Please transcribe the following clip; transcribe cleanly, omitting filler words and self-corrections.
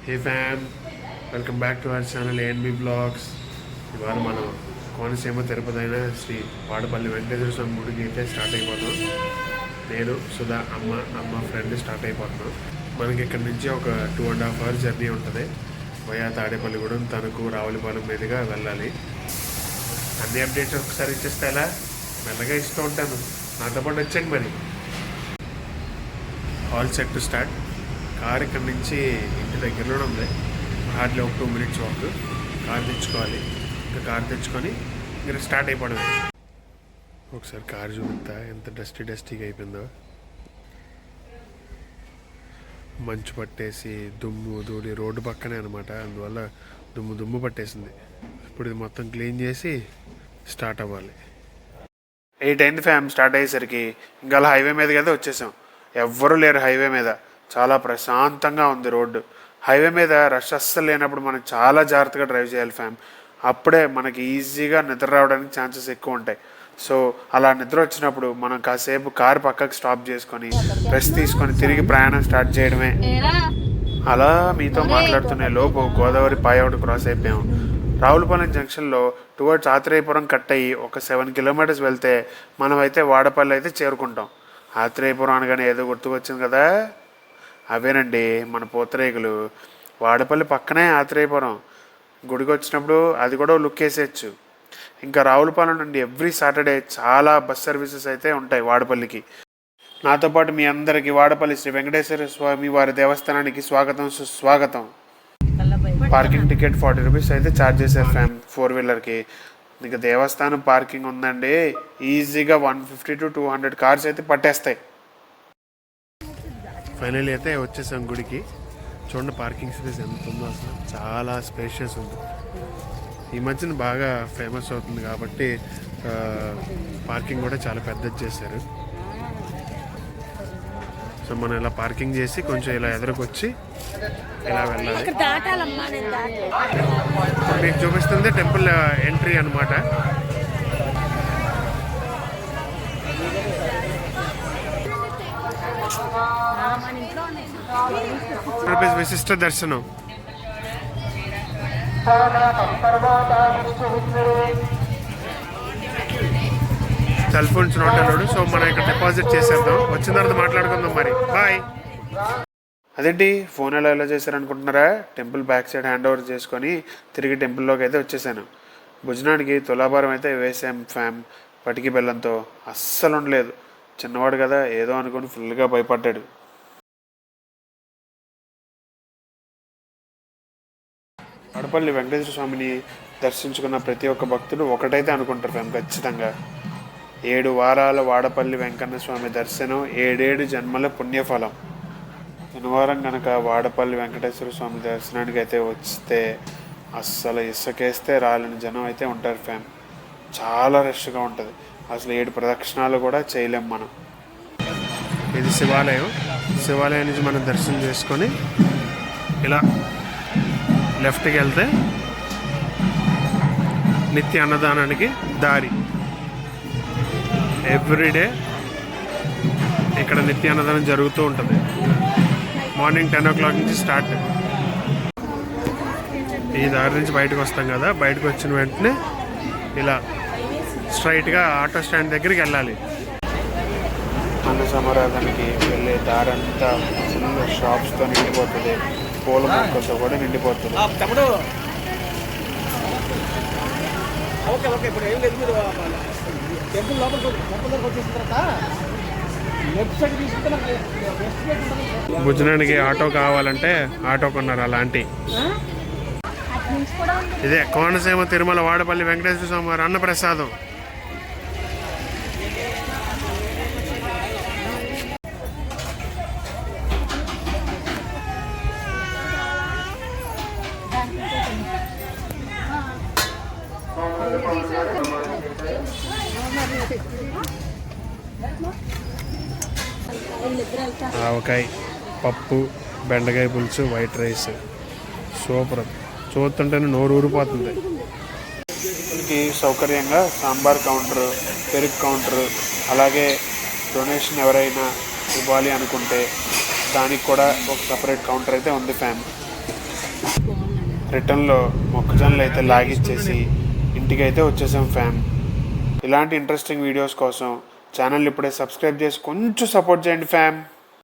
Hey fam, welcome back to our channel ANB blogs. ఇవాళ మనం కోనసీమ తిరుపతి అయిన శ్రీ వాడపల్లి వెంకటేశ్వర స్వామి గుడికి అయితే స్టార్ట్ అయిపోతాం. నేను సుధా అమ్మ ఫ్రెండ్ స్టార్ట్ అయిపోతున్నాం. మనకి ఇక్కడ నుంచి ఒక 2.5 hours జర్నీ ఉంటుంది. వయా తాడేపల్లిగూడెం, తణుకు, రావులపాలెం మీదుగా వెళ్ళాలి. అన్ని అప్డేట్స్ ఒకసారి ఇచ్చేస్తే ఎలా మెల్లగా ఇస్తూ ఉంటాను. నాతో పాటు వచ్చాను. మరి all set to start. Car ఇక్కడ నుంచి ఇంటి దగ్గరలోనే ఉంది. హార్డ్లీ ఒక 2 minutes వాక్. కార్ తెచ్చుకోవాలి. ఇంకా కార్ తెచ్చుకొని ఇక్కడ స్టార్ట్ అయిపోవడమే. ఒకసారి కార్ చూపిస్తా ఎంత డస్టీగా అయిపోయిందో. మంచు పట్టేసి దుమ్ము ధూళి రోడ్డు పక్కనే అనమాట. అందువల్ల దుమ్ము పట్టేసింది. ఇప్పుడు ఇది మొత్తం క్లీన్ చేసి స్టార్ట్ అవ్వాలి. 8 అయింది ఫ్యామ్. స్టార్ట్ అయ్యేసరికి ఇంకా అలా హైవే మీద కదా వచ్చేసాం. ఎవ్వరూ లేరు హైవే మీద. చాలా ప్రశాంతంగా ఉంది రోడ్డు. హైవే మీద రష్ అస్సలు లేనప్పుడు మనం చాలా జాగ్రత్తగా డ్రైవ్ చేయాలి ఫ్యామ్. అప్పుడే మనకి ఈజీగా నిద్ర రావడానికి ఛాన్సెస్ ఎక్కువ ఉంటాయి. సో అలా నిద్ర వచ్చినప్పుడు మనం కాసేపు కారు పక్కకు స్టాప్ చేసుకొని రెస్ట్ తీసుకొని తిరిగి ప్రయాణం స్టార్ట్ చేయడమే. అలా మీతో మాట్లాడుతున్న లోపు గోదావరి పాయవడు క్రాస్ అయిపోయాము. రావులపాలెం జంక్షన్లో టువర్డ్స్ ఆత్రేయపురం కట్ అయ్యి ఒక 7 kilometers వెళ్తే మనమైతే వాడపల్లి అయితే చేరుకుంటాం. ఆత్రేయపురం అనగానే ఏదో గుర్తుకొచ్చింది కదా, అవేనండి మన పూతరేకులు. వాడపల్లి పక్కనే ఆత్రేయపురం. గుడికి వచ్చినప్పుడు అది కూడా లుక్ వేసేయచ్చు. ఇంకా రావులపాలెం నుండి ఎవ్రీ సాటర్డే చాలా బస్ సర్వీసెస్ అయితే ఉంటాయి వాడపల్లికి. నాతో పాటు మీ అందరికీ వాడపల్లి శ్రీ వెంకటేశ్వర స్వామి వారి దేవస్థానానికి స్వాగతం సుస్వాగతం. పార్కింగ్ టికెట్ 40 rupees అయితే ఛార్జ్ చేశారు ఫ్యామ్ 4-wheelerకి. ఇంకా దేవస్థానం పార్కింగ్ ఉందండి. ఈజీగా 150 to 200 కార్స్ అయితే పట్టేస్తాయి. ఫైనల్ అయితే వచ్చేసాం గుడికి. చూడండి పార్కింగ్ స్పేస్ ఎంత ఉందో అసలు. చాలా స్పేషియస్ ఉంది. ఈ మధ్యన బాగా ఫేమస్ అవుతుంది కాబట్టి పార్కింగ్ కూడా చాలా పెద్దది చేశారు. సో మనం ఇలా పార్కింగ్ చేసి కొంచెం ఇలా ఎదురుకొచ్చి ఇలా వెళ్ళాలి. మీకు చూపిస్తుంది టెంపుల్ ఎంట్రీ అనమాట. విశిష్ట దర్శనం. Cell phones not allowed. So మనం ఇక్కడ డిపాజిట్ చేసేద్దాం. వచ్చిన తర్వాత మాట్లాడుకుందాం. మరి బాయ్. అదేంటి ఫోన్ ఎలా చేశారనుకుంటున్నారా? Temple back side hand over చేసుకొని తిరిగి టెంపుల్లోకి అయితే వచ్చేసాను. భుజనానికి తులాభారం అయితే వేసాం ఫ్యామ్. పటికి బెల్లంతో అస్సలు ఉండలేదు. చిన్నవాడు కదా ఏదో అనుకుని ఫుల్గా భయపడ్డాడు. వాడపల్లి వెంకటేశ్వర స్వామిని దర్శించుకున్న ప్రతి ఒక్క భక్తుడు ఒకటైతే అనుకుంటారు ఫ్యామ్ ఖచ్చితంగా. 7 వారాల వాడపల్లి వెంకన్న స్వామి దర్శనం 7 జన్మల పుణ్యఫలం. శనివారం కనుక వాడపల్లి వెంకటేశ్వర స్వామి దర్శనానికి అయితే వస్తే అస్సలు ఇసుకేస్తే రాలని జనం అయితే ఉంటారు ఫ్యామ్. చాలా రష్గా ఉంటుంది. అసలు 7 ప్రదక్షిణాలు కూడా చేయలేం మనం. ఇది శివాలయం. శివాలయం నుంచి మనం దర్శనం చేసుకొని ఇలా లెఫ్ట్కి వెళ్తే నిత్య అన్నదానానికి దారి. ఎవ్రీడే ఇక్కడ నిత్య అన్నదానం జరుగుతూ ఉంటుంది. మార్నింగ్ 10 o'clock నుంచి స్టార్ట్. ఈ దారి నుంచి బయటకు వస్తాం కదా, బయటకు వచ్చిన వెంటనే ఇలా స్ట్రైట్గా ఆటో స్టాండ్ దగ్గరికి వెళ్ళాలి. అన్న సమారాధనకి వెళ్ళే దారంతా ఫుల్ షాప్స్తో నిండిపోతుంది. పూల మొక్కలతో కూడా నిండిపోతుంది. భుజనానికి ఆటో కావాలంటే ఆటో కొన్నారు అలాంటి. ఇదే కోనసీమ తిరుమల వాడపల్లి వెంకటేశ్వర స్వామి వారి అన్నప్రసాదం. ఆవకాయ, పప్పు, బెండకాయ పులుసు, వైట్ రైస్ సూపర్. చూస్తుంటేనే నోరు ఊరిపోతుంది. సౌకర్యంగా సాంబార్ కౌంటర్, పెరుగు కౌంటర్, అలాగే డొనేషన్ ఎవరైనా ఇవ్వాలి అనుకుంటే దానికి కూడా ఒక సపరేట్ కౌంటర్ అయితే ఉంది ఫ్యామ్. రిటర్న్లో మొక్కజొన్నలు అయితే లాగిచ్చేసి ఇంటికైతే వచ్చేసాం ఫ్యామ్. ఇలాంటి ఇంట్రెస్టింగ్ వీడియోస్ కోసం ఛానల్ ఇప్పుడే సబ్స్క్రైబ్ చేసి కొంచెం సపోర్ట్ చేయండి ఫ్యామ్.